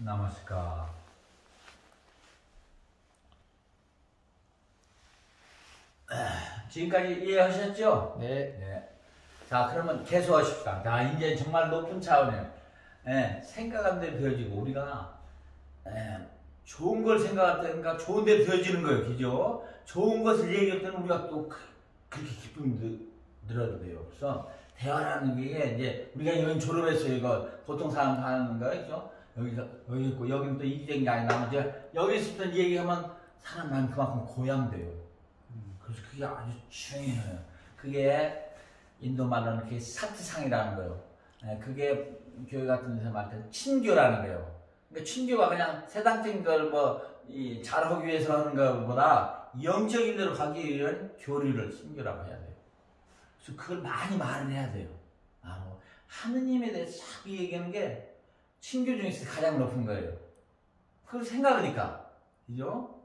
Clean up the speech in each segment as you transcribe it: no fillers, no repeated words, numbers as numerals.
나마스카. 지금까지 이해하셨죠? 네. 네. 자, 그러면 계속하십시다. 자, 이제 정말 높은 차원에 생각한 대로 되어지고 우리가 좋은 걸 생각할 때니까 좋은 대로 되어지는 거예요. 그죠? 좋은 것을 얘기할 때는 우리가 또 그렇게 기쁨이 들어도 돼요. 그래서 대화라는 게 이제 우리가 여기 졸업했어요. 이거 보통 사람 하는 거죠. 여기서 여기 있고 여기는 또 이기적인 게 아니라 여기 있을 때 얘기하면 사람 마음이 그만큼 고양돼요. 그래서 그게 아주 중요해요. 그게 인도 말로는 그게 사티상이라는 거예요. 그게 교회 같은 데서 말할 때 친교라는 거예요. 그러니까 친교가 그냥 세상적인 걸 잘하기 위해서 하는 것보다 영적인 데로 가기 위한 교류를 친교라고 해야 돼요. 그래서 그걸 많이 말을 해야 돼요. 하느님에 대해서 자꾸 얘기하는 게 친교 중에서 가장 높은 거예요. 그걸 생각하니까. 그죠?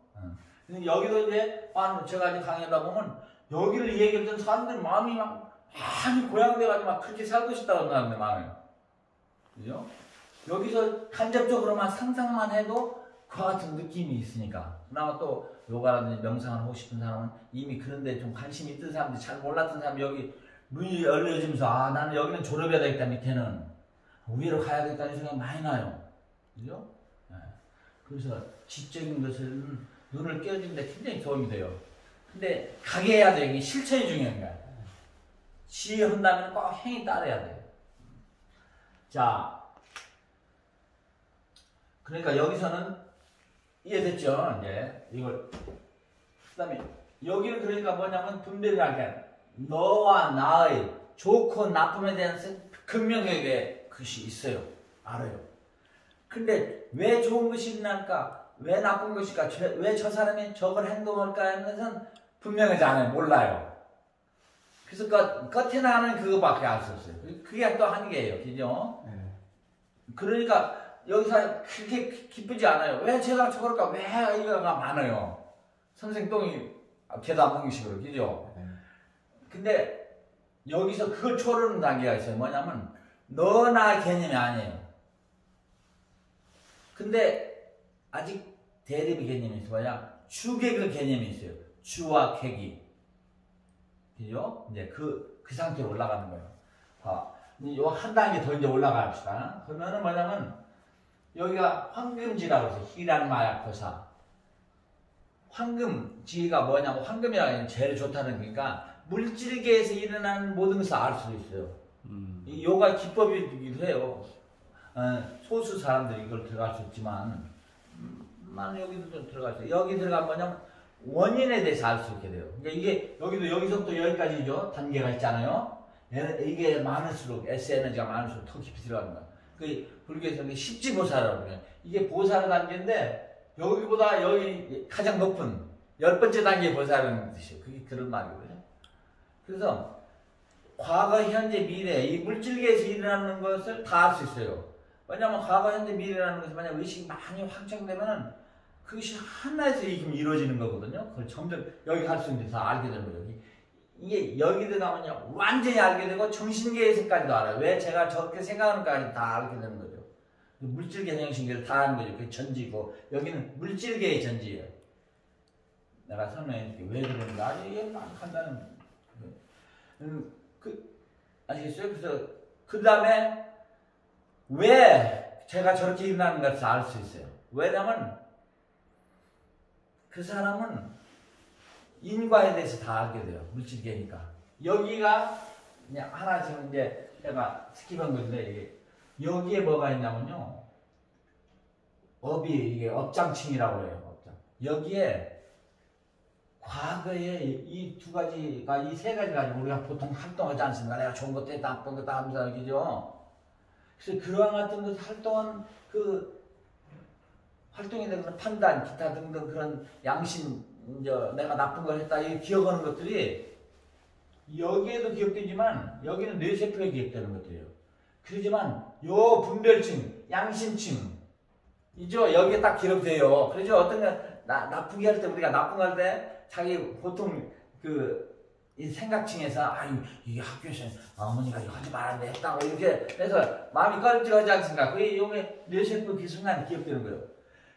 여기도 이제, 제가 이제 강의하다 보면, 여기를 얘기할 때 사람들 마음이 많이 고양돼가지고 그렇게 살고 싶다고 하는데, 마음이. 그죠? 여기서 간접적으로만 상상만 해도 그와 같은 느낌이 있으니까. 그나마 또, 요가라든지 명상을 하고 싶은 사람은 이미 그런데 좀 관심이 있던 사람들이 잘 몰랐던 사람이 여기 문이 열려지면서, 나는 여기는 졸업해야 되겠다, 밑에는. 위로 가야 되겠다는 생각이 많이 나요. 그죠? 그래서 지적인 것은 눈을 깨어주는데 굉장히 도움이 돼요. 근데 가게 해야 돼요. 이게 실천이 중요한 거야. 지혜한다면 꼭 행위 따라야 돼요. 자, 그러니까 여기서는 이해됐죠? 이제 이걸 그다음에 여기는 그러니까 뭐냐면 분별이라는 게 너와 나의 좋고 나쁨에 대한 근명하게 것이 있어요. 알아요. 근데 왜 좋은 것이 일어날까? 왜 나쁜 것일까? 왜 저 사람이 저걸 행동할까 하는 것은 분명하지 않아요. 몰라요. 그래서 겉에 나가는 그거밖에 알 수 없어요. 그게 또 한계예요. 그죠? 그러니까 여기서 그렇게 기쁘지 않아요. 왜 제가 저럴까? 왜 이거가 많아요. 선생 똥이 개도 안 먹는 식으로. 그죠? 근데 여기서 그걸 초월하는 단계가 있어요. 뭐냐면 너나 개념이 아니에요. 근데 아직 대립의 개념이 있어요. 뭐냐? 주객의 개념이 있어요. 주와 객이. 그죠? 이제 그 상태로 올라가는 거예요. 요 한 단계 더 이제 올라갑시다. 그러면은 뭐냐면, 여기가 황금지라고 해서 히란마야코사. 황금지가 뭐냐면, 황금이라는 게 제일 좋다는 거니까, 물질계에서 일어나는 모든 것을 알 수 있어요. 이 요가 기법이기도 해요. 소수 사람들이 이걸 들어갈 수 있지만, 나는 여기도 좀 들어갈 수 있어요. 여기 들어가면 뭐냐면, 원인에 대해서 알 수 있게 돼요. 그러니까 이게, 여기도 여기서부터 여기까지죠. 단계가 있잖아요. 이게 많을수록, S에너지가 많을수록 더 깊이 들어가는 거야. 그, 불교에서는 십지보살이라고 그래요. 이게 보살 단계인데, 여기보다 여기 가장 높은, 10번째 단계의 보살이라는 뜻이에요. 그게 그런 말이거든요. 그래서, 과거, 현재, 미래, 이 물질계에서 일어나는 것을 다 알 수 있어요. 왜냐면 과거, 현재, 미래라는 것이 만약 의식이 많이 확장되면은 그것이 하나에서 이루어지는 거거든요. 그걸 점점 여기 갈 수 있는데 다 알게 되는 거예요. 이게 여기 들어가면요. 완전히 알게 되고 정신계에서까지도 알아요. 왜 제가 저렇게 생각하는까지 다 알게 되는 거죠. 물질계, 정신계를 다 아는 거죠. 그게 전지고 여기는 물질계의 전지예요. 내가 설명해 줄게. 왜 그러는가? 이게 간단한 아시겠어요? 그래서 그 다음에 왜 제가 저렇게 일어나는 것을 알 수 있어요. 왜냐면 그 사람은 인과에 대해서 다 알게 돼요. 물질계니까. 여기가 그냥 하나 지금 이제 제가 스킵한 건데 이게 여기에 뭐가 있냐면요. 이게 업장층이라고 해요. 업장. 여기에 과거에 이 두 가지가 이 세 가지가 우리가 보통 활동하지 않습니까? 내가 좋은 것도 했다, 나쁜 것도 하면서 그죠? 그래서 그러한 같은 것을 활동한 그 활동에 대한 판단, 기타 등등 그런 양심, 내가 나쁜 걸 했다, 이 기억하는 것들이 여기에도 기억되지만 여기는 뇌세포에 기억되는 것들이에요. 그렇지만 요 분별층, 양심층, 이죠? 여기에 딱 기록돼요. 그렇죠? 어떤 거 나쁘게 할 때 우리가 나쁜 거 할 때 자기 보통 그 이 생각층에서 아유 이게 학교에서 어머니가 이거 하지 말았는데 했다고 이렇게 해서 마음이 꺼지지 않습니까? 그게 요게 뇌세포 그 순간에 기억되는 거예요.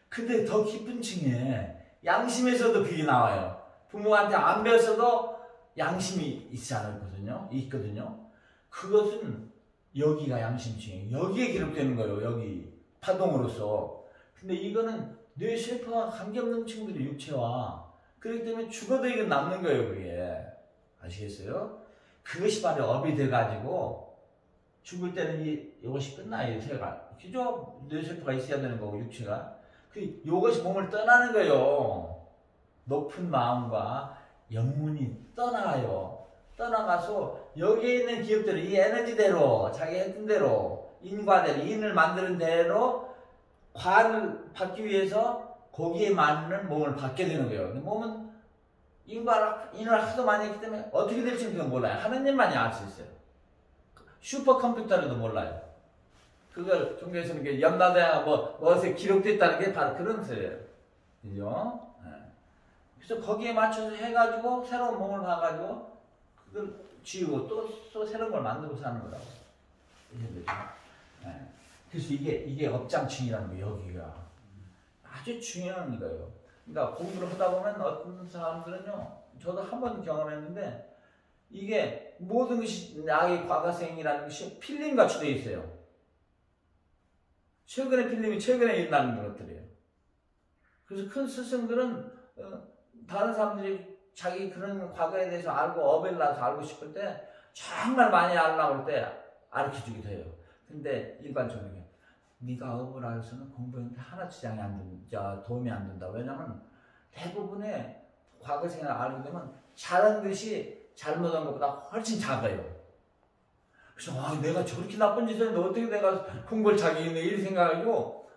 근데 더 깊은 층에 양심에서도 그게 나와요. 부모한테 안 배웠어도 양심이 있거든요. 그것은 여기가 양심층이에요. 여기에 기록되는 거예요. 여기 파동으로서. 근데 이거는 뇌세포와 관계없는 층들의 육체와 그렇기 때문에 죽어도 이건 남는 거예요. 그게. 아시겠어요? 그것이 바로 업이 돼가지고 죽을 때는 이것이 끝나요. 그죠? 뇌세포가 있어야 되는 거고 육체가. 이것이 몸을 떠나는 거예요. 높은 마음과 영문이 떠나가요. 떠나가서 여기에 있는 기업대로 이 에너지대로 자기 했던 대로 인과대로 인을 만드는 대로 과를 받기 위해서 거기에 맞는 몸을 받게 되는 거예요. 근데 몸은 인을 하도 많이 했기 때문에 어떻게 될지는 그건 몰라요. 하느님만이 알 수 있어요. 슈퍼컴퓨터라도 몰라요. 그걸 종교에서는 염라대왕 무엇에 기록됐다는 게 바로 그런 소리예요. 그죠? 네. 그래서 거기에 맞춰서 해가지고 새로운 몸을 봐가지고 그걸 지우고 또 새로운 걸 만들고 사는 거라고. 네. 그래서 이게 업장층이라는 거예요. 여기가 아주 중요한 거예요. 그러니까 공부를 하다 보면 어떤 사람들은요, 저도 한 번 경험했는데 이게 모든 것이 나의 과거생이라는 것이 필름같이 되어 있어요. 최근의 필름이 최근에 일어나는 것들이에요. 그래서 큰 스승들은 다른 사람들이 자기 그런 과거에 대해서 알고 업을 나서 알고 싶을 때 정말 많이 알려고 할 때 가르쳐주기도 해요. 근데 일반적으로 네가 업을 알고서는 공부하는데 하나 지장이 안 된다, 도움이 안 된다. 왜냐면 대부분의 과거 생활을 알게 되면 잘한 것이 잘못한 것보다 훨씬 작아요. 그래서 내가 저렇게 나쁜 짓을 했는데 어떻게 내가 공부를 잘했네 이런 생각하고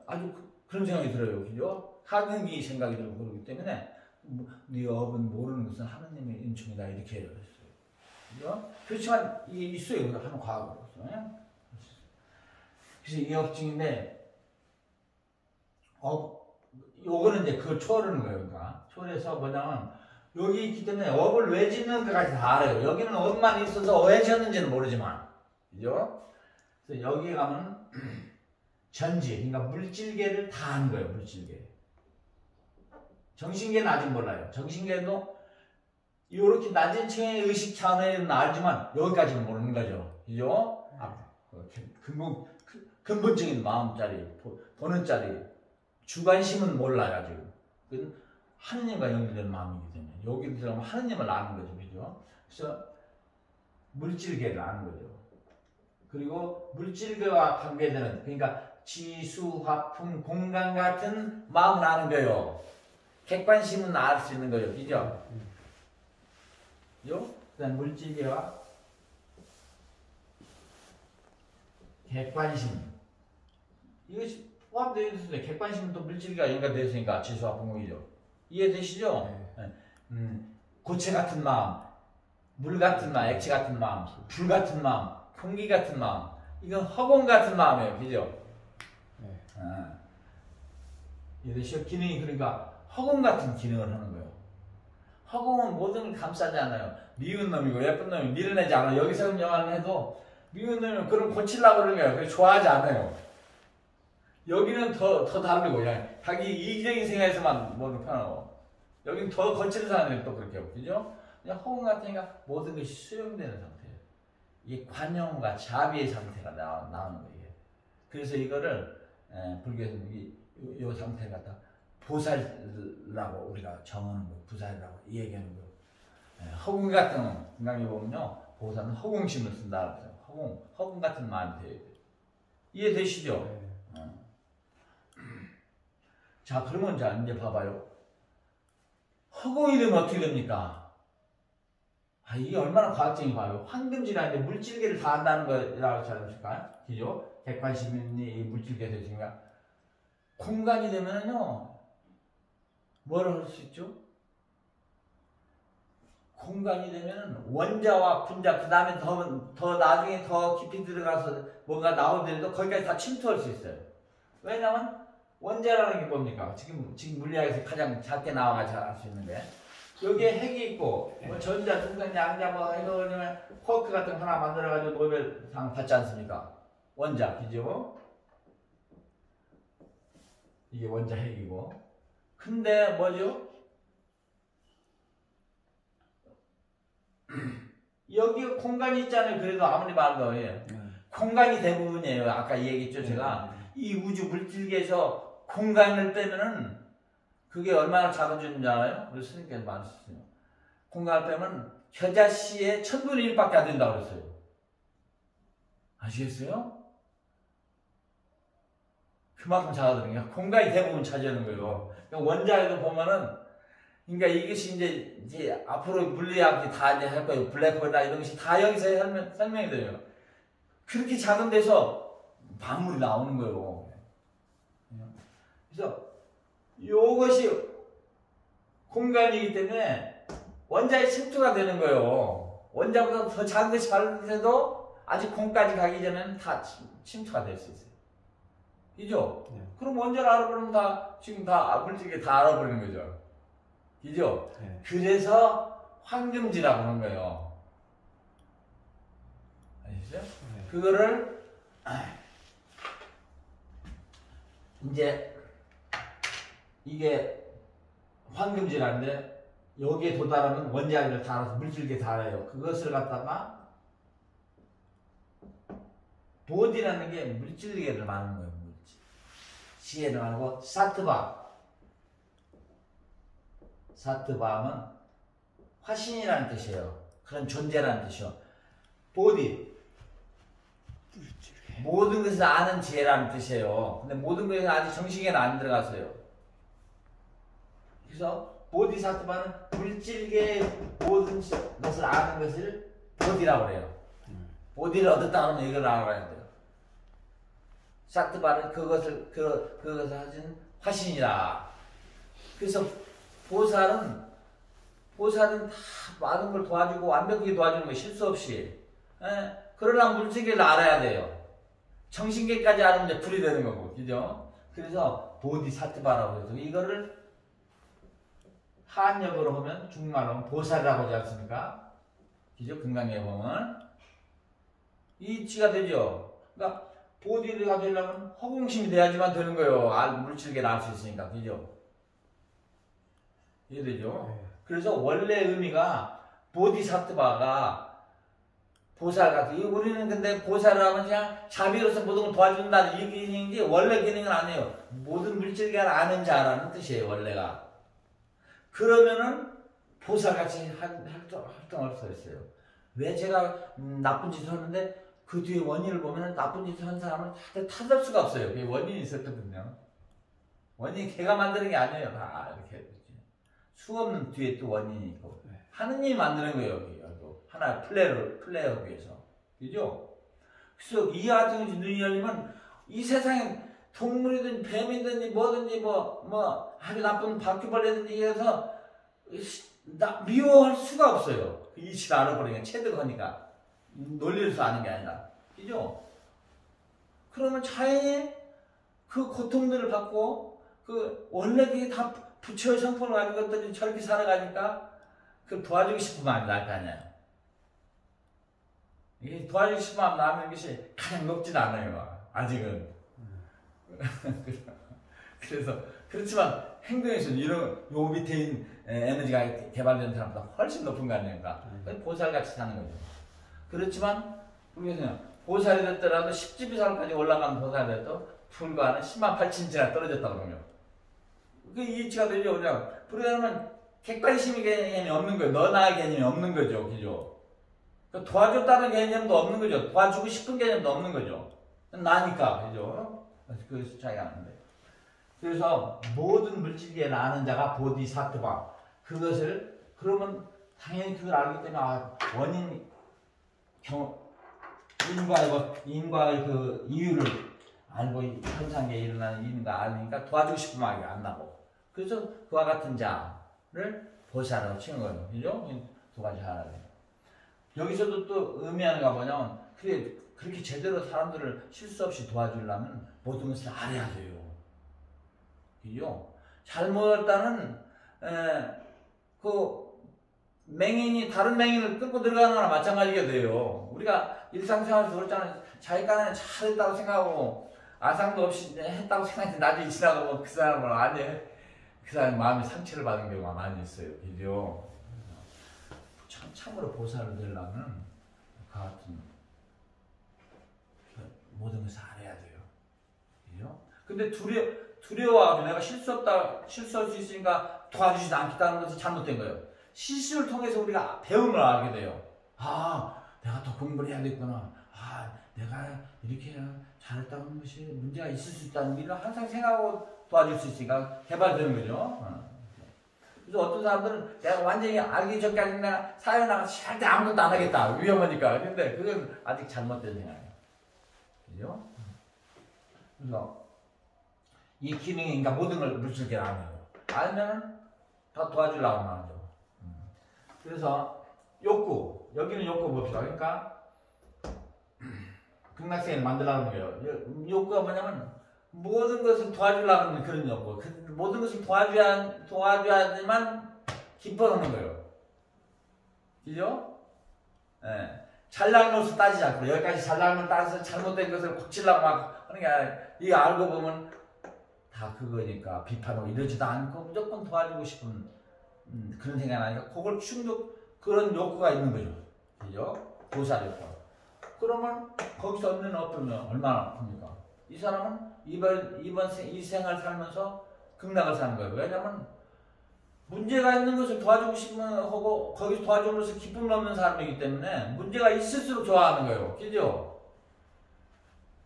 아주 그런 생각이 들어요. 그죠? 하근기 생각이 들고 그러기 때문에 네 업은 모르는 것은 하나님의 은총이다 이렇게 해요. 그죠? 그렇지만 이게 있어요. 하는 과거로서. 그래서 이 업증인데 요거는 이제 그걸 초월하는 거예요. 그러니까 초월해서 뭐냐면 여기 있기 때문에 업을 왜 짓는 것까지 다 알아요. 여기는 업만 있어서 왜 지었는지는 모르지만, 그죠? 그래서 여기에 가면 전지, 그러니까 물질계를 다 아는 거예요. 물질계. 정신계는 아직 몰라요. 정신계도 이렇게 낮은 층의 의식 차원에는 알지만 여기까지는 모르는 거죠. 그죠? 근본적인 마음짜리, 보는짜리, 주관심은 몰라요. 아직. 그건 하느님과 연결된 마음이기 때문에 여기를 들어가면 하느님을 아는 거죠. 그죠? 그래서 물질계를 아는 거죠. 그리고 물질계와 관계되는, 그러니까 지수, 화풍, 공간 같은 마음을 아는 거예요. 객관심은 알 수 있는 거예요. 그죠? 그죠? 그다음 물질계와 객관심. 이것이 포함되어 있는데 객관심은 또 물질계가 연결되어 있으니까 지수, 화풍, 공이죠. 이해되시죠? 네. 고체 같은 마음, 물 같은 마음, 액체 같은 마음, 불 같은 마음, 공기 같은 마음, 이건 허공 같은 마음이에요. 그죠? 네. 이해되시죠? 기능이 그러니까 허공 같은 기능을 하는 거예요. 허공은 모든 걸 감싸지 않아요. 미운 놈이고 예쁜 놈이 밀어내지 않아요. 여기서 음영을 해도 미운 놈이면 그럼 고치려고 그러는 거예요. 그래서 좋아하지 않아요. 여기는 더 다르고 그냥 자기 이기적인 생각에서만 모든 편하고 여기는 더 거치는 사람들이 또 그렇게 하고 그죠? 그냥 허공 같으니까 모든 것이 수용되는 상태예요. 이게 관용과 자비의 상태가 나오는 거예요. 그래서 이거를 불교에서는 이 상태를 갖다 보살이라고 우리가 정하는 거예요. 부살이라고 이 얘기하는 거예요. 허공 같은 건강에 보면요, 보살은 허공심을 쓴다. 허공 같은 마음이 돼야 돼요. 이해되시죠? 네. 자, 그러면 이제 봐봐요. 허공이 되면 어떻게 됩니까? 이게 얼마나 과학적인 봐요. 황금질하는데 물질계를 다 한다는 거라고 하지 않습니까? 그죠? 객관심이 물질계가 되니까 공간이 되면요, 뭐를 할 수 있죠? 공간이 되면 원자와 분자, 그 다음에 더 나중에 더 깊이 들어가서 뭔가 나오더라도 거기까지 다 침투할 수 있어요. 왜냐면 원자라는 게 뭡니까? 지금 물리학에서 가장 작게 나와가지고 알 수 있는 게 여기에 핵이 있고 뭐 전자, 중성, 양자 뭐 이러면 쿼크 같은 거 하나 만들어가지고 노벨상 받지 않습니까? 원자, 그죠? 이게 원자 핵이고. 근데 뭐죠? 여기 공간이 있잖아요. 그래도 아무리 봐도 공간이 대부분이에요. 아까 얘기했죠 제가. 이 우주 물질계에서 공간을 빼면은 그게 얼마나 작은 줄인지 알아요? 우리 스님께서 말했어요. 공간을 빼면 겨자씨의 1000분의 1밖에 안 된다고 그랬어요. 아시겠어요? 그만큼 작아지니까 공간이 대부분 차지하는 거예요. 그러니까 원자에도 보면은, 그러니까 이것이 이제 앞으로 물리학이 다 이제 할 거예요. 블랙홀이나 이런 것이 다 여기서 설명이 돼요. 그렇게 작은 데서 만물이 나오는 거예요. 그래서 이것이 공간이기 때문에 원자에 침투가 되는 거예요. 원자보다 더 작은 것이 발견돼도 아직 공까지 가기 전에는 다 침투가 될 수 있어요. 그죠? 네. 그럼 원자를 알아버리면 지금 물질계 다 알아버리는 거죠. 그죠? 네. 그래서 황금지라고 하는 거예요. 아시죠? 네. 그거를 이제 이게 황금지라는데 여기에 도달하면 원자를 다 알아서 물질계 다 알아요. 그것을 갖다가 보디라는 게 물질계를 말하는 거예요. 지혜를 말하고 사트바함은 화신이라는 뜻이에요. 그런 존재라는 뜻이요. 보디 모든 것을 아는 지혜라는 뜻이에요. 근데 모든 것은 아직 정식에는 안 들어갔어요. 그래서 보디사트바는 물질계의 모든 것을 아는 것을 보디라고 그래요. 보디를 얻었다 하면 이걸 알아야 돼요. 사트바는 그것을 하신 화신이라. 그래서 보살은 다 많은 걸 도와주고 완벽하게 도와주는 거 실수 없이. 그러려면 물질계를 알아야 돼요. 정신계까지 알으면 이제 불이 되는 거고, 그죠? 그래서 보디사트바라고 해서 이거를 한역으로 하면 중국말로 하면 보살이라고 하지 않습니까? 그죠? 금강에 보면 이치가 되죠. 그러니까 보디가 되려면 허공심이 돼야지만 되는 거예요. 물질계를 알 수 있으니까, 그죠? 이해되죠? 네. 그래서 원래 의미가 보디사트바가 보살 같은, 우리는 근데 보살을 하면 그냥 자비로서 모든 걸 도와준다 이 기능인지 원래 기능은 아니에요. 모든 물질계를 아는 자라는 뜻이에요, 원래가. 그러면은 보살같이 활동할 수 있어요. 왜 제가 나쁜 짓을 하는데 그 뒤에 원인을 보면 나쁜 짓을 한 사람을 다들 탓할 수가 없어요. 그게 원인이 있었거든요. 원인이 걔가 만드는 게 아니에요. 다 이렇게 수 없는 뒤에 또 원인이 있고 하느님이 만드는 거예요. 여기 하나의 플레이어를 위해서. 그죠? 그래서 이 같은 것이 눈이 열리면 이 세상에 동물이든지 뱀이든지 뭐든지 아주 나쁜 바퀴벌레든지 해서 미워할 수가 없어요. 그 이치를 알아버리니까 체득하니까 논리로서 아는 게 아니라. 그죠? 그러면 자연히 그 고통들을 받고 원래 그게 다 부처의 성품을 가진 것들이 저렇게 살아가니까 그 도와주고 싶은 마음이 날 거 아니에요. 이게 도와주고 싶은 마음 나는 것이 가장 높진 않아요. 아직은. 그래서 그렇지만 행동에서는 요 밑에 있는 에너지가 개발되는 사람보다 훨씬 높은 거 아닙니까? 보살같이 사는 거죠. 그렇지만 우리는 보살이 됐더라도 10지비살까지 올라간 보살이라도 불과는 108,000지나 떨어졌다고 그러면 그 이치가 되죠. 그러면 객관심의 개념이 없는 거예요. 너나 개념이 없는 거죠. 그죠? 도와줬다는 개념도 없는 거죠. 도와주고 싶은 개념도 없는 거죠. 나니까. 그죠? 그 차이가 나는데. 그래서 모든 물질계를 아는 자가 보디사트바. 그러면 당연히 그걸 알기 때문에 인과의 그 이유를 알고 현상계에 일어나는 이유가 알으니까 도와주고 싶은 마음이 안 나고. 그래서 그와 같은 자를 보살이라고 치는 거예요. 그죠? 두 가지 하나. 여기서도 또 의미하는 게 뭐냐면, 그렇게 제대로 사람들을 실수 없이 도와주려면 모든 것을 알아야 돼요. 그죠? 잘못했다는, 맹인이 다른 맹인을 끌고 들어가는 거나 마찬가지가 돼요. 우리가 일상생활에서 그렇잖아요. 자기가 잘했다고 생각하고 아상도 없이 했다고 생각했는데 나중에 지나가고 그 사람을 안 해. 그 사람 마음에 상처를 받은 경우가 많이 있어요. 그죠? 참으로 보살을 되려면 그 같은 모든 것을 알아야 돼요. 그죠? 근데 두려워하고 내가 실수할 수 있으니까 도와주지도 않겠다는 것이 잘못된 거예요. 실수를 통해서 우리가 배움을 알게 돼요. 아, 내가 더 공부를 해야겠구나. 아, 내가 이렇게 잘했다는 것이 문제가 있을 수 있다는 일을 항상 생각하고 도와줄 수 있으니까 개발되는 거죠. 그래서 어떤 사람들은 내가 완전히 알기 전까지 내가 사회 나가서 절대 아무것도 안 하겠다. 위험하니까. 근데 그건 아직 잘못된 생각이에요. 그죠? 그래서 이 기능이 그러니까 모든 걸 물질게 안 해요. 알면은 다 도와주려고 하죠. 그래서 욕구, 여기는 욕구 봅시다. 그러니까 극락세계를 만들라는 거예요. 욕구가 뭐냐면 모든 것을 도와주려고 하는 그런 욕구. 모든 것을 도와줘야지만 기뻐하는 거예요. 그죠? 예. 잘난 것을 따지지 않고 여기까지 잘난 걸 따져서 잘못된 것을 고치려고 막 하는 게 아니라 이거 알고 보면 다 그거니까 비판하고 이러지도 않고 무조건 도와주고 싶은 그런 생각이 나니까 그걸 그런 욕구가 있는 거죠. 그죠? 보살 욕구. 그러면 거기서 얻는 어떠면 얼마나 아픕니까? 이 사람은 이 생을 살면서 극락을 사는 거예요. 왜냐면 문제가 있는 것을 도와주고 싶으면 하고 거기서 도와주면서 기쁨을 얻는 사람이기 때문에 문제가 있을수록 좋아하는 거예요. 그죠?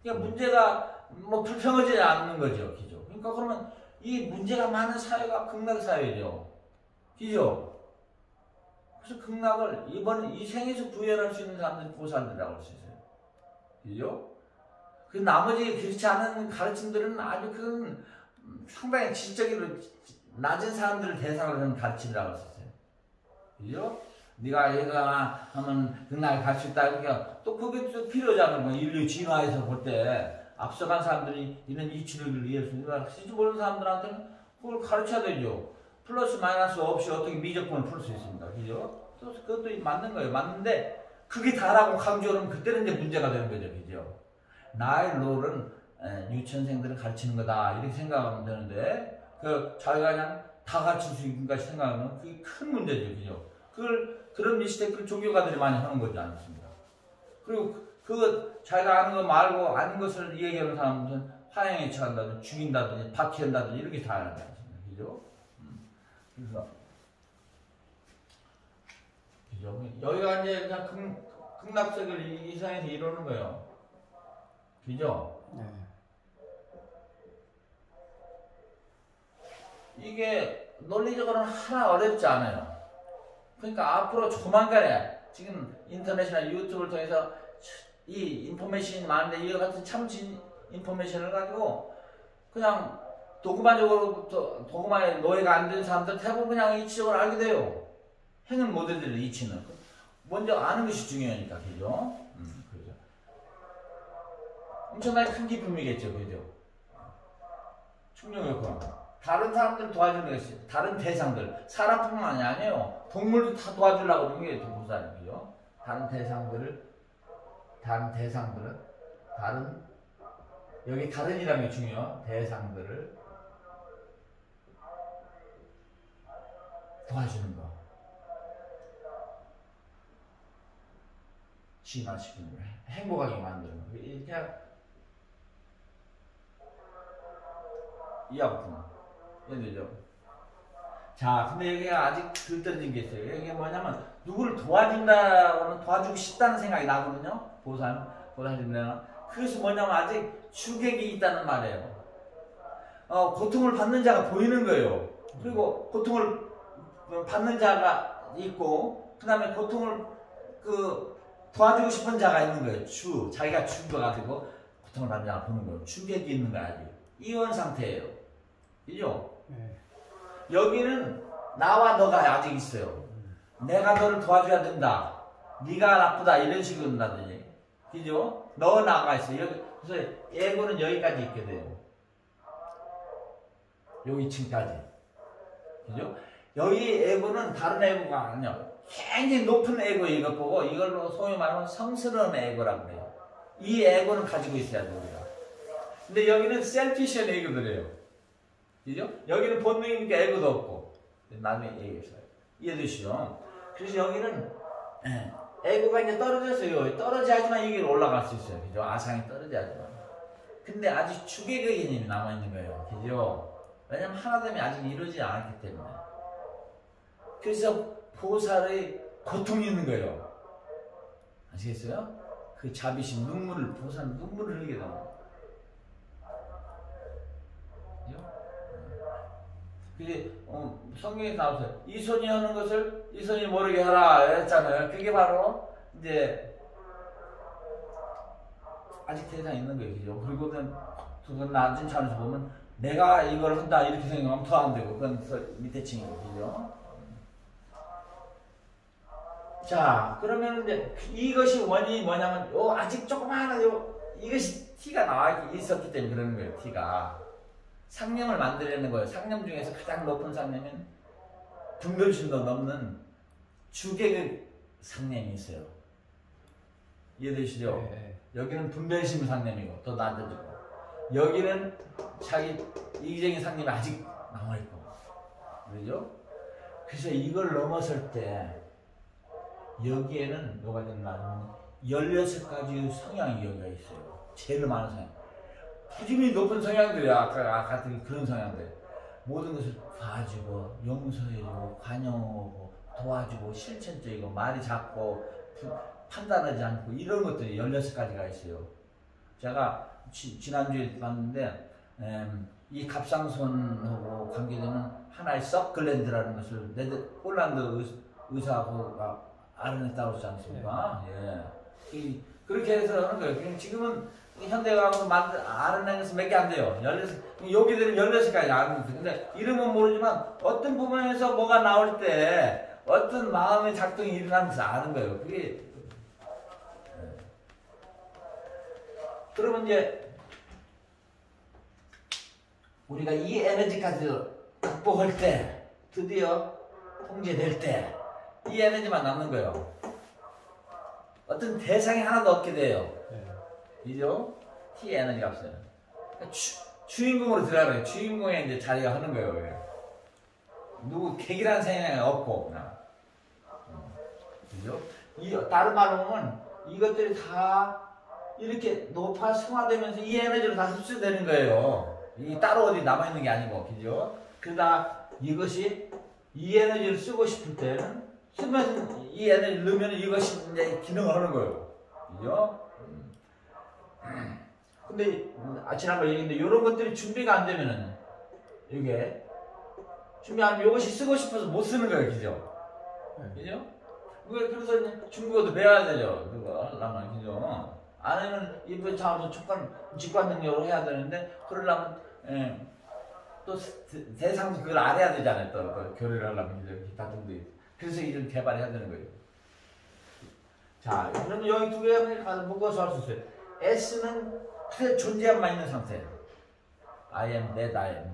그러니까 문제가 뭐 불평하지 않는 거죠. 그죠? 그러니까 그러면 이 문제가 많은 사회가 극락 사회죠. 그죠? 그래서 극락을 이 생에서 구현할 수 있는 사람들이 보살이라고 할 수 있어요. 그죠? 그 나머지 그렇지 않은 가르침들은 아주 그 상당히 질적으로 낮은 사람들을 대상으로 하는 가르침이라고 할 수 있어요. 그죠? 네가 얘가 하면 극락에 갈 수 있다. 그러니까 또 그게 또 필요하잖아요. 뭐 인류 진화에서 볼 때 앞서간 사람들이 이런 이치를 위해서 쓸지 모르는 사람들한테는 그걸 가르쳐야 되죠. 플러스 마이너스 없이 어떻게 미적분을 풀 수 있습니까? 그죠? 또 그것도 맞는 거예요. 맞는데 그게 다라고 강조하면 그때는 이제 문제가 되는 거죠. 그죠? 나의 롤은 유치원생들을 가르치는 거다. 이렇게 생각하면 되는데 자기가 그냥 다 가르칠 수 있는 것까지 생각하면 그게 큰 문제죠. 그죠? 그런 미스테이크를 종교가들이 많이 하는 거지 않습니까? 그리고 자기가 아는 거 말고 아는 것을 얘기하는 사람들은 화형에 처한다든지 죽인다든지 박해한다든지 이렇게 다 하지 않습니까? 그죠? 그래서 그죠? 여기가 이제 그냥 극락세계를 이상해서 이루는 거예요. 그죠? 네. 이게 논리적으로는 하나 어렵지 않아요. 그러니까 앞으로 조만간에 지금 인터넷이나 유튜브를 통해서 이 인포메이션이 많은데 이와 같은 참진 인포메이션을 가지고 그냥 도구마의 노예가 안 된 사람들 대부분 그냥 이치적으로 알게 돼요. 행은 못 해드려 이치는. 먼저 아는 것이 중요하니까, 그죠? 그죠. 엄청나게 큰 기쁨이겠죠, 그죠? 충격효과. 다른 사람들 도와주는 것이, 다른 대상들, 사람뿐만이 아니에요. 동물도 다 도와주려고 하는 게 보살이에요, 그죠? 다른 대상들은, 여기 다른이라는 게 중요해요. 대상들을 도와주는 거. 진화시키는 거. 행복하게 만드는 거. 그냥 이해하구나. 이해되죠? 자, 근데 여기가 아직 들떨어진 게 있어요. 이게 뭐냐면, 누구를 도와준다고는 도와주고 싶다는 생각이 나거든요. 보살님들은. 그것이 뭐냐면, 아직 주객이 있다는 말이에요. 고통을 받는 자가 보이는 거예요. 그리고 고통을 받는 자가 있고, 그 다음에 고통을 도와주고 싶은 자가 있는 거예요. 자기가 죽어가지고 고통을 받는 자가 보는 거예요. 주객이 있는 거야, 아직. 이원 상태예요. 그죠? 네. 여기는 나와 너가 아직 있어요. 내가 너를 도와줘야 된다. 네가 나쁘다. 이런 식으로 한다든지. 그죠? 너 나가 있어. 그래서 예고는 여기까지 있게 돼요. 여기 층까지. 그죠? 여기 에고는 다른 에고가 아니야. 굉장히 높은 에고 이것 보고 이걸로 소위 말하면 성스러운 에고라고 그래요. 이 에고는 가지고 있어야 돼 우리가. 근데 여기는 셀피시한 에고들이에요. 그죠? 여기는 본능이니까 에고도 없고. 나중에 얘기했어요. 이해되시죠? 그래서 여기는 에고가 이제 떨어졌어요. 떨어져야지만 이 길로 올라갈 수 있어요. 그죠? 아상이 떨어져야지만. 근데 아직 주객의 개념이 남아있는 거예요. 그죠? 왜냐면 하나됨이 아직 이루어지지 않았기 때문에. 그래서 보살의 고통이 있는 거예요. 아시겠어요? 그 자비심, 눈물을, 보살은 눈물을 흘리게 됩니다. 그게 성경에 나오세요. 이 손이 하는 것을 이 손이 모르게 하라 했잖아요. 그게 바로 이제 아직 대상이 있는 거예요. 그죠? 그리고는 그건 낮은 차원에서 보면 내가 이걸 한다 이렇게 생각하면 더 안 되고 그건 밑에 층이고 그죠? 자 그러면 이제 이것이 원인이 뭐냐면 아직 조그마한 이것이 티가 나와 있었기 때문에 그러는 거예요. 티가 상념을 만들려는 거예요. 상념 중에서 가장 높은 상념은 분별심도 넘는 주객의 상념이 있어요. 이해되시죠? 네. 여기는 분별심 상념이고 더 낮아지고 여기는 자기 이기적인 상념이 아직 남아있고 그러죠? 그래서 이걸 넘어설 때 여기에는 뭐가 된다면 16가지 성향이 여기가 있어요. 제일 많은 성향. 푸짐히 높은 성향들이야. 아까 같은 그런 성향들. 모든 것을 봐주고, 용서해주고, 관용하고, 도와주고, 실천적이고, 말이 작고, 판단하지 않고, 이런 것들이 16가지가 있어요. 제가 지난주에 봤는데, 이 갑상선하고 관계되는 하나의 서클랜드라는 것을 폴란드 의사가 알아냈다고 그러지 않습니까? 예. 그렇게 해서 하는 거예요. 지금은 현대과학으로 알아낸 것은 몇 개 안 돼요. 16, 여기들은 16가지 아는 거예요. 근데 이름은 모르지만 어떤 부분에서 뭐가 나올 때 어떤 마음의 작동이 일어나면서 아는 거예요. 그게. 그러면 이제 우리가 이 에너지까지 극복할 때, 드디어 통제될 때, 이 에너지만 남는 거예요. 어떤 대상이 하나도 없게 돼요. 그죠? T 에너지가 없어요. 그러니까 주인공으로 들어가는 거예요. 주인공에 이제 자리가 하는 거예요. 누구 객이라는 생각이 없고, 그냥. 그죠? 다른 말로 보면 이것들이 다 이렇게 높아 승화되면서 이 에너지로 다 흡수되는 거예요. 이 따로 어디 남아있는 게 아니고, 그죠? 그러다 이것이 이 에너지를 쓰고 싶을 때는 쓰면 이 에너지를 넣으면 이것이 이제 기능을 하는 거예요. 그죠? 근데 지난번에 얘기했는데 이런 것들이 준비가 안 되면은 이게 준비 안 되면 이것이 쓰고 싶어서 못 쓰는 거예요. 그죠? 그죠? 그래서 중국어도 배워야 되죠. 그거 하려면. 그죠? 안에는 이번 차원에서 직관 능력으로 해야 되는데 그러려면 또 대상도 그걸 알아야 되잖아요. 또 교류를 하려면 기타 등도 그래서 이런 개발해야 되는 거예요. 자, 그러면 여기 두 개를 묶어서 할 수 있어요. S는 존재함만 있는 상태. I am, that I am.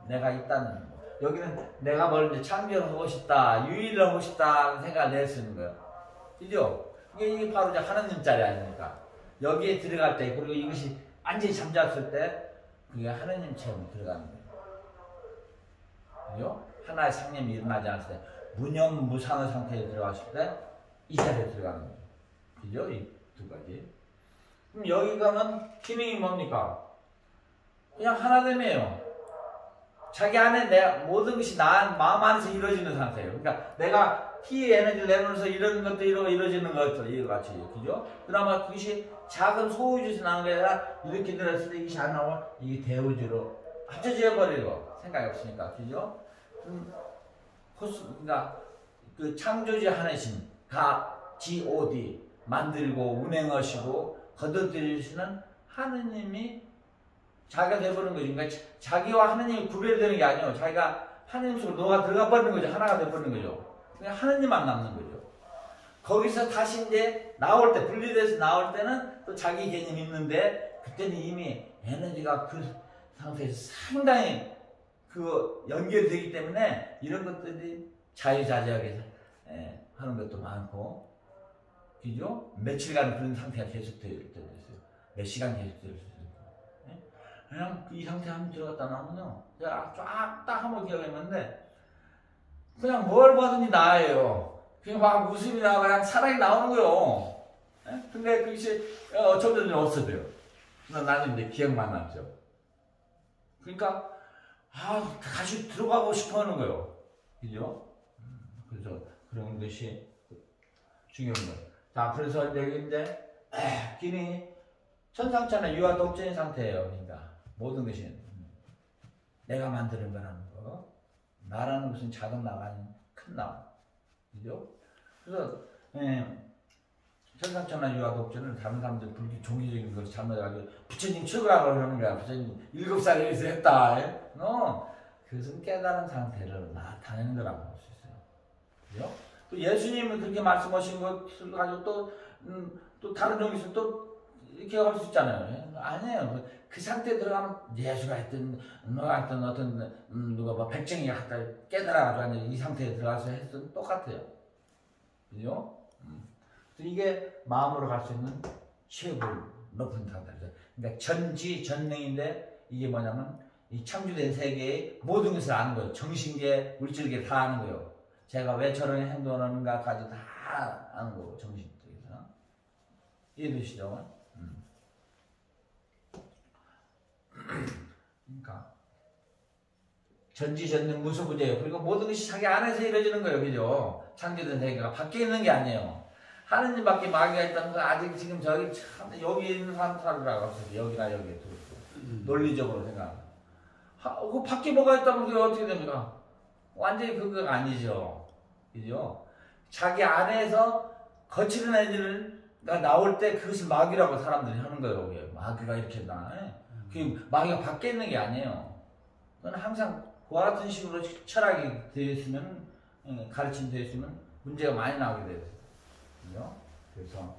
내가 있다는. 여기는 내가 뭘 이제 창조하고 싶다, 유의를 하고 싶다 생각을 낼 수 있는 거예요. 그죠? 이게 바로 이제 하나님 자리 아닙니까? 여기에 들어갈 때, 그리고 이것이 완전히 잠잤을 때, 그게 하나님 체험이 들어가는 거예요. 그죠? 하나의 상념이 일어나지 않을 때, 무념무상의 상태에 들어갔을 때, 이 자리에 들어가는 거예요. 그죠? 이 두 가지. 그럼 여기 가면 기능이 뭡니까? 그냥 하나됨이에요. 자기 안에 모든 것이 마음 안에서 이루어지는 상태예요. 그러니까 내가 T 에너지를 내놓으면서 이런 것도 이루어지는 것도 이거 같이. 그죠? 그나마 그것이 작은 소우주에서 나온 게 아니라 이렇게 들었을 때 이것이 안 나오면 이게 대우주로 합쳐져 버리고 생각이 없으니까. 그죠? 그러니까 그 창조주 하나신 God 만들고 운행하시고 거둬들이시는 하느님이 자기가 돼버리는 거죠. 그러니까 자기와 하느님이 구별되는 게 아니에요. 자기가 하느님 속으로 녹아 들어가 버리는 거죠. 하나가 돼버리는 거죠. 그냥 하느님만 남는 거죠. 거기서 다시 이제 나올 때, 분리돼서 나올 때는 또 자기 개념이 있는데 그때는 이미 에너지가 그 상태에서 상당히 그 연결되기 때문에 이런 것들이 자유자재하게 하는 것도 많고, 그죠? 며칠간 그런 상태가 계속될 때도 있어요. 몇 시간 계속될 수 있고. 그냥 이 상태 한번 들어갔다 나오면요, 제가 쫙 딱 한번 기억했는데, 그냥 뭘 봐든지 나아요. 그냥 막 웃음이 나고 그냥 사랑이 나오는 거요. 근데 그것이 어쩜 전에 없어져요. 나는 이제 기억만 남죠. 그러니까 다시 들어가고 싶어 하는 거예요. 그죠? 그래서 그런 것이 중요한 거예요. 자, 그래서 여기 이제 기니 천상천하 유아 독전의 상태예요. 그러니까 모든 것이 내가 만드는 거라는 거. 나라는 것은 작은 나가 큰 나. 그죠? 그래서 천상천하 유아 독전을 다른 사람들 불교 종교적인 것을 잘못해가지고 부처님 최고라고 그러는 거야. 부처님 7살에 여기서 했다. 그것은 깨달은 상태를 나타내는 거라고 볼 수 있어요. 그죠? 또 예수님은 그렇게 말씀하신 것을 가지고 또 다른 종교에서 또 이렇게 할 수 있잖아요. 아니에요. 그 상태에 들어가면 예수가 했든 누가 했든 어떤 누가 뭐 백정이가 했다 깨달아가지고 이 상태에 들어가서 했든 똑같아요. 그죠? 이게 마음으로 갈 수 있는 최고 높은 상태죠. 그러니까 전지전능인데 이게 뭐냐면 이 창조된 세계의 모든 것을 아는 거예요. 정신계, 물질계 다 아는 거예요. 제가 왜 저런 행동하는가까지 다 아는 거고, 정신적에서. 이해되시죠? 그러니까 전지전능 무소부재예요. 그리고 모든 것이 자기 안에서 이루어지는 거예요. 그죠? 창조된 세계가 밖에 있는 게 아니에요. 하느님 밖에 마귀가 있다는 거 아직 지금 저기 참 여기 있는 사람들하고 없어요. 여기나 여기에 논리적으로 생각하면. 그 밖에 뭐가 있다면 그게 어떻게 됩니까? 완전히 그거 아니죠. 그죠? 자기 안에서 거칠은 애들가 나올 때 그것을 마귀라고 사람들이 하는 거예요. 마귀가 이렇게 나. 그 마귀가 밖에 있는 게 아니에요. 그건 항상 그와 같은 식으로 철학이 되어 있으면, 가르침이 되어 있으면 문제가 많이 나오게 돼요. 그죠? 그래서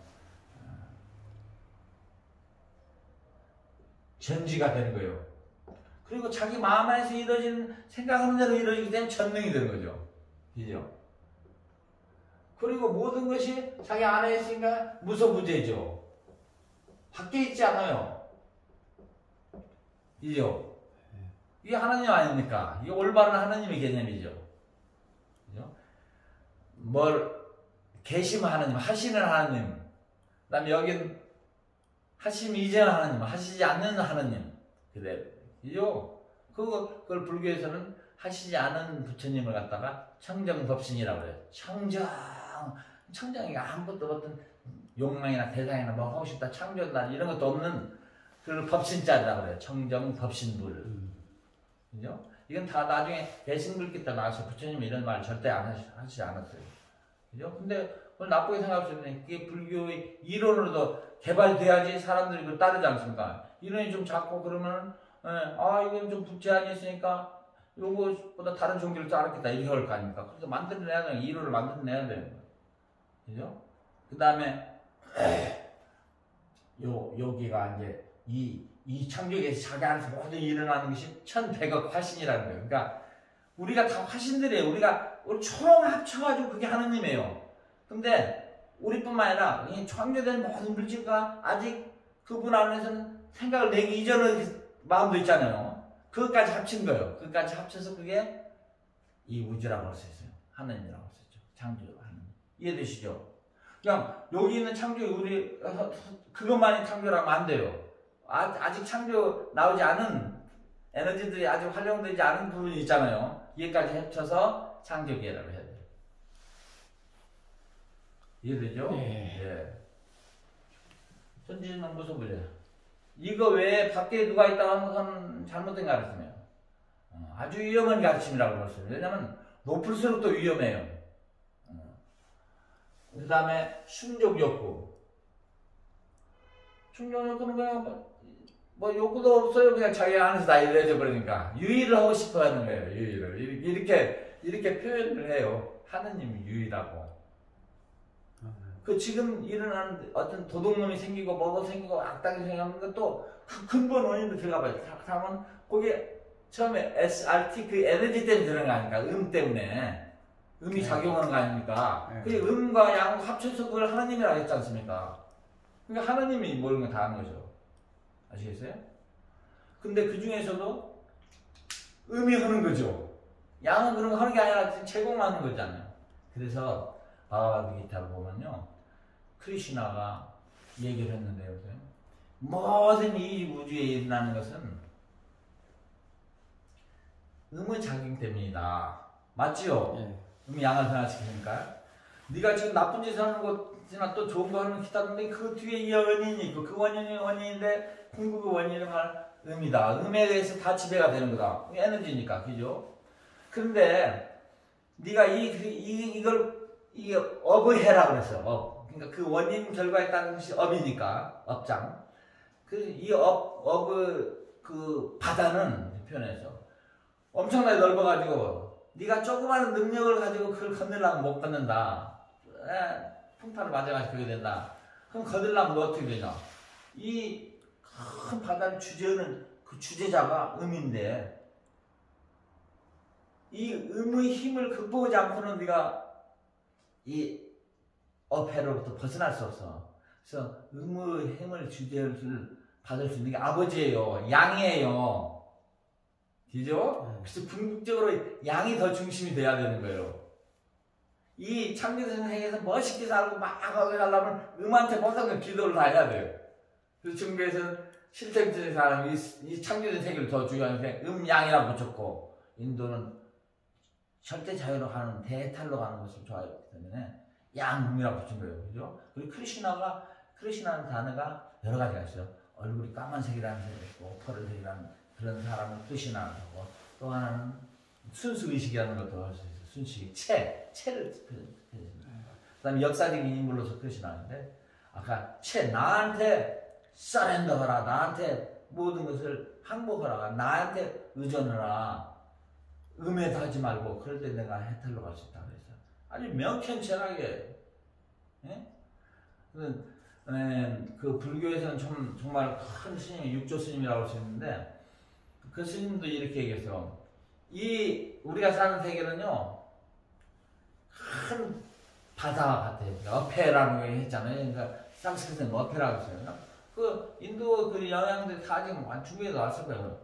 전지가 되는 거예요. 그리고 자기 마음 안에서 이루어지는 생각하는 대로 이루어지기 때문에 전능이 되는 거죠. 그죠? 그리고 모든 것이 자기 안에 있으니까 무소부재죠. 밖에 있지 않아요. 그죠? 이게 하나님 아닙니까? 이게 올바른 하나님의 개념이죠. 그죠? 계심 하나님, 하시는 하나님, 그 다음에 여긴 하심 이전 하나님, 하시지 않는 하나님, 그대로. 그죠? 그걸 불교에서는 하시지 않은 부처님을 갖다가 청정법신이라고 그래요. 청정이 아무것도 어떤 욕망이나 대상이나 뭐 하고 싶다, 창조다, 이런 것도 없는 그걸 법신자라고 그래요. 청정법신불. 그죠? 이건 다 나중에 대승불기 때 나와서 부처님이 이런 말 절대 안 하시지 않았어요. 그죠? 근데 그걸 나쁘게 생각할 수 있는데 그게 불교의 이론으로도 개발돼야지 사람들이 그걸 따르지 않습니까? 이론이 좀 작고 그러면 이건 좀 부채안이 있으니까 요거보다 다른 종교를 따르겠다 이렇게 할 거 아닙니까? 그래서 만들어내야 돼요. 이론을 만들어내야 돼요. 그죠? 그 다음에 여기가 이제 이 창조계에서 자기 안에서 모든 일어나는 것이 1100억 화신이라는 거예요. 그러니까 우리가 다 화신들이에요. 우리 총 합쳐가지고 그게 하느님이에요. 근데 우리뿐만 아니라 이 창조된 모든 물질과 아직 그분 안에서는 생각을 내기 이전의 마음도 있잖아요. 그것까지 합친 거예요. 그것까지 합쳐서 그게 이 우주라고 할 수 있어요. 하느님이라고 할 수 있죠. 창조하는. 이해되시죠? 그냥 여기 있는 창조 우리 그것만이 창조라면 안 돼요. 아직 창조 나오지 않은 에너지들이 아직 활용되지 않은 부분이 있잖아요. 이게까지 합쳐서 창조계라고 해야 돼요. 이해되죠? 네. 천지는 무소부재. 이거 외에 밖에 누가 있다고 하는 잘못된 가르침이에요. 아주 위험한 가르침이라고 볼 수 있어요. 왜냐면 높을수록 또 위험해요. 그 다음에 충족욕구. 충족욕구는 그냥 뭐 욕구도 없어요. 그냥 자기 안에서 다 이루어져 버리니까 유의를 하고 싶어 하는 거예요. 유의를 이렇게 표현을 해요. 하느님이 유의라고. 그 지금 일어나는 어떤 도둑놈이 생기고 뭐가 생기고 악당이 생기는 것도 그 근본 원인으로 들어가 봐요. 그러면 거기에 처음에 SRT 그 에너지 때문에 들어간 거 아닙니까? 때문에. 음이 작용하는 거 아닙니까? 그 음과 양 합쳐서 그걸 하나님이라고 했지 않습니까? 그러니까 하나님이 모든 걸 다 하는 거죠. 아시겠어요? 근데 그 중에서도 음이 하는 거죠. 양은 그런 거 하는 게 아니라 제공만 하는 거잖아요. 그래서 바가바드기타를 보면요. 크리시나가 얘기를 했는데요. 모든 이 우주에 일어나는 것은 음의 작용 때문이다. 맞지요? 음이 양을 변화시키니까. 네가 지금 나쁜 짓을 하는 것이나 또 좋은 거 하는 기타인데 그 뒤에 이 원인이 있고 그 원인이 원인인데 궁극의 원인은 음이다. 음에 의해서 다 지배가 되는 거다. 에너지니까, 그죠? 그런데 네가 이걸 업을 해라 그랬어. 업. 그러니까 그 원인 결과에 따른 것이 업이니까 업장. 이 업의 그 바다는 표현해서 엄청나게 넓어가지고 네가 조그마한 능력을 가지고 그걸 건너려면 못 건넌다. 풍파를 맞아가지고 그렇게 된다. 그럼 건너려면 너 어떻게 되냐? 이 큰 바다를 주재하는 그 주재자가 음인데 이 음의 힘을 극복하지 않고는 네가 이 어패로부터 벗어날 수 없어. 그래서 음의 힘을 주재를 받을 수 있는 게 아버지예요. 양이에요. 그죠? 그래서 궁극적으로 양이 더 중심이 돼야 되는 거예요. 이 창조된 세계에서 멋있게 살고 막 거기 가려면 음한테 모든 걸 기도를 다 해야 돼요. 그래서 중국에서는 실생적인 사람이 이 창조된 세계를 더 중요한데 양이라고 붙였고 인도는 절대 자유로 가는 대탈로 가는 것을 좋아했기 때문에 양음이라고 붙인 거예요. 그죠? 그리고 크리시나는 단어가 여러 가지가 있어요. 얼굴이 까만색이라는 색이 있고 펄은색이라는 그런 사람을 크리시나라고 하고 또 하나는 순수의식이라는 것도 할 수 있어요. 순수의식, 체를 표현합니다. 그 다음에 역사적인 인물로서 크리시나인데 아까 나한테 서렌더하라. 나한테 모든 것을 항복하라. 나한테 의존하라. 음에 하지 말고 그럴 때 내가 해탈로 갈 수 있다 그래서 아주 명쾌하게 그 불교에서는 정말 큰 스님이 육조 스님이라고 할 수 있는데 그 스님도 이렇게 얘기해서 우리가 사는 세계는요 큰 바다 같아요. 어페라는 거 했잖아요. 그러니까 상스크트는 어페라고 했어요. 그 인도 그 영향들이 다 지금 중국에도 왔을 거예요.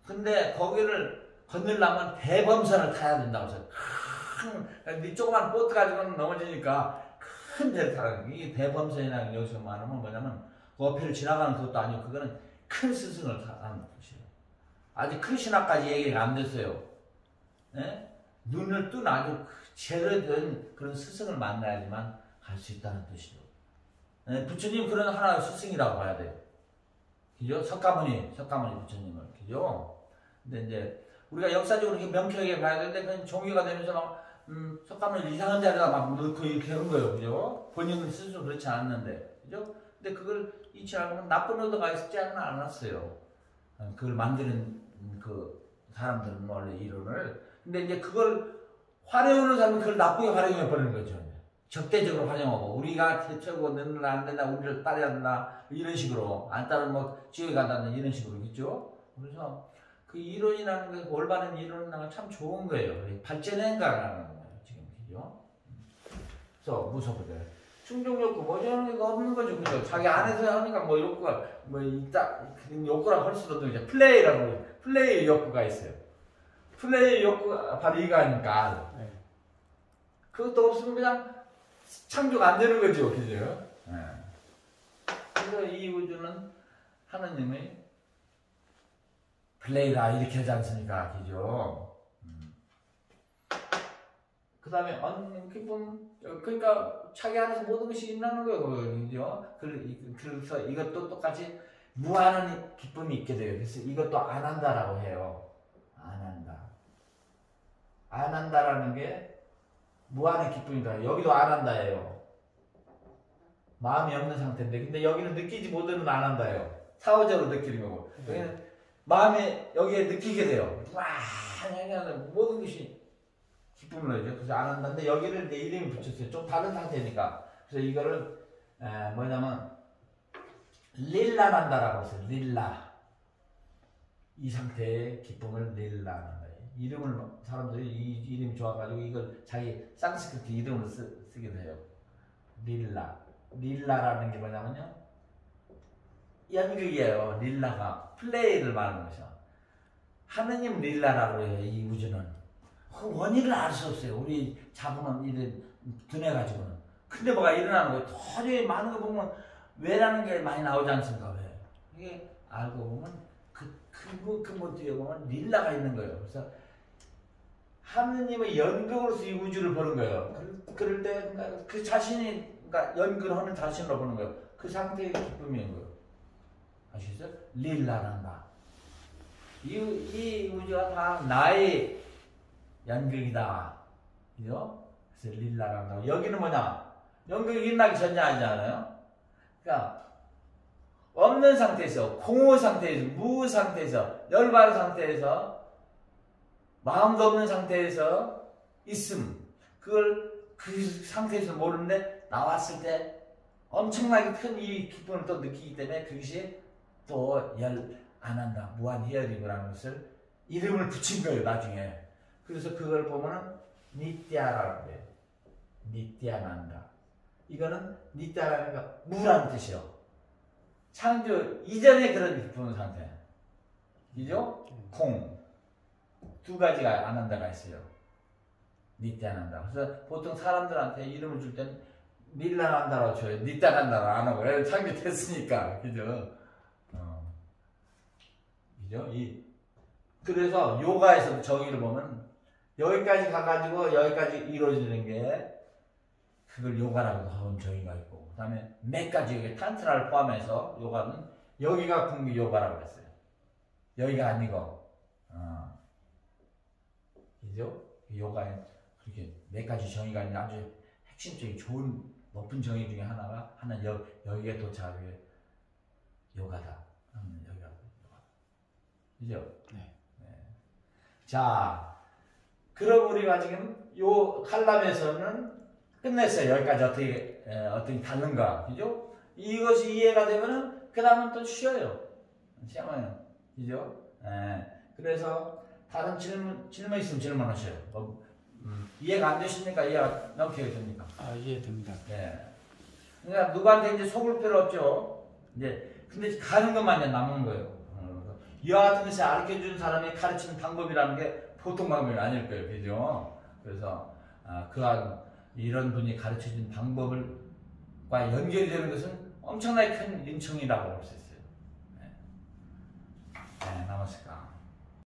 근데 거기를 건너려면 대범선을 타야 된다고 해서 큰 조그만 보트 가지고는 넘어지니까 큰 배를 타라는 거예요. 이게 대범선이라는 여기서 말하면 뭐냐면 그 어패를 지나가는 것도 아니고 그거는 큰 스승을 타는 것이에요. 아직 크리시나까지 얘기가 안 됐어요. 네? 눈을 뜬 아주 제대로 된 그런 스승을 만나야지만 갈 수 있다는 뜻이죠. 네, 부처님 그런 하나의 스승이라고 봐야 돼요. 그죠? 석가모니 부처님을. 그죠? 근데 이제 우리가 역사적으로 이렇게 명쾌하게 봐야 되는데 그냥 종교가 되면서 막 석가모니 이상한 자리에다 막 넣고 이렇게 하는 거예요. 그죠? 본인은 스스로 그렇지 않았는데. 그죠? 근데 그걸 잊지 않으면 나쁜 의도가 있지 않았어요. 그걸 만드는 그 사람들은 원래 이론을. 근데 이제 그걸 활용하는 사람은 그걸 나쁘게 활용해 버리는 거죠. 적대적으로 활용하고 우리가 최고 너는 안 된다, 우리를 따라야 된다 이런 식으로 안 따르면 뭐 지옥에 간다는 이런 식으로 있죠. 그래서 그 이론이라는 게 올바른 이론이라는 건 참 좋은 거예요. 발전해가는 거예요 지금. 그죠? 그래서 무섭거든. 충동 욕구 뭐 이런 게 없는 거죠. 그죠? 자기 안에서 하니까 뭐 욕구가 뭐 있다 욕구라고 할 수도 없고 이제 플레이 욕구가 있어요. 플레이 욕구가 바로 이거니까. 그것도 없으면 그냥 창조가 안 되는 거죠. 그죠? 네. 그래서 이 우주는 하나님의 플레이라 이렇게 하지 않습니까? 그죠? 그 다음에 기쁨, 그러니까 자기 안에서 모든 것이 일어나는 거예요. 그죠? 그래서 이것도 똑같이 무한한 기쁨이 있게 돼요. 그래서 이것도 안 한다라고 해요. 안 한다. 안 한다라는 게 무한의 기쁨이다. 여기도 안 한다예요. 마음이 없는 상태인데, 근데 여기는 느끼지 못하는 안 한다예요. 사후적으로 느끼는 거고. 여기는 마음에 여기에 느끼게 돼요. 와, 모든 것이 기쁨을 하죠. 그래서 안 한다는데 여기를 내 이름이 붙였어요. 좀 다른 상태니까. 그래서 이거를 뭐냐면 릴라난다라고 했어요. 릴라. 이 상태의 기쁨을 릴라는 거예요. 이름을 사람들이 이 이름이 좋아가지고 이걸 자기 산스크리트 이름으로 쓰기도 해요. 릴라. 릴라라는 게 뭐냐면요, 연극이에요. 릴라가 플레이를 말하는 것이죠. 하느님 릴라라고 해요. 이 우주는 그 원인을 알 수 없어요. 우리 자본은 이래 두뇌 가지고는. 근데 뭐가 일어나는 거예요. 도저히 많은 거 보면 왜라는 게 많이 나오지 않습니까? 왜? 이게 알고 보면 그 모티브에 보면 릴라가 있는 거예요. 그래서 하느님의 연극으로서 이 우주를 보는 거예요. 그럴 때 그러니까 그 자신이 그러니까 연극을 하는 자신으로 보는 거예요. 그 상태의 기쁨인 거예요. 아시겠어요? 릴라란다. 이 우주가 다 나의 연극이다. 그죠? 그래서 릴라란다. 여기는 뭐냐? 연극이 일어나기 전이 아니잖아요. 그러니까 없는 상태에서, 공허 상태에서, 무 상태에서, 열받은 상태에서, 마음도 없는 상태에서 있음. 그걸 그 상태에서 모르는데 나왔을 때 엄청나게 큰 이 기쁨을 또 느끼기 때문에 그것이 또 열 안 한다. 무한 히어링이라는 것을 이름을 붙인 거예요, 나중에. 그래서 그걸 보면은 니띠아라고 해요. 니띠아난다. 이거는 니띠아라는 거 무라는 뜻이요. 창조 이전에 그런 기쁜 상태. 그죠? 공. 두 가지가 안 한다가 있어요. 니띠아난다. 그래서 보통 사람들한테 이름을 줄 때는 릴라난다라고 줘요. 니띠아난다라고 안 하고. 왜? 창조됐으니까. 그죠? 그죠? 그래서 요가에서 정의를 보면 여기까지 가가지고 여기까지 이루어지는 게 그걸 요가라고 하는 정의가 있고, 그 다음에 몇 가지 여기 탄트라를 포함해서 요가는 여기가 궁극 요가라고 그랬어요. 여기가 아니고, 그죠? 요가에 그렇게 몇 가지 정의가 있는 아주 핵심적인 좋은 높은 정의 중에 하나가 여기에 도착하게 요가다. 여기가 요가. 그죠? 네. 네. 자, 그럼 우리가 지금 요 칼럼에서는 끝냈어요. 여기까지 어떻게 다른가. 그죠? 이것이 이해가 되면은, 그 다음은 또 쉬어요. 쉬어요. 그죠? 예. 그래서, 다른 질문 있으면 질문하셔요. 이해가 안 되십니까? 이해가 넘게 됩니까? 이해됩니다. 네. 그러니까 누구한테 이제 속을 필요 없죠. 이제, 근데 가는 것만 이제 남은 거예요. 이와 같은 것을 가르쳐 주는 사람이 가르치는 방법이라는 게 보통 방법이 아닐 거예요. 그죠? 그래서, 이런 분이 가르쳐 준 방법과 연결이 되는 것은 엄청나게 큰 은총이라고 볼 수 있어요. 네. 네, 남았을까?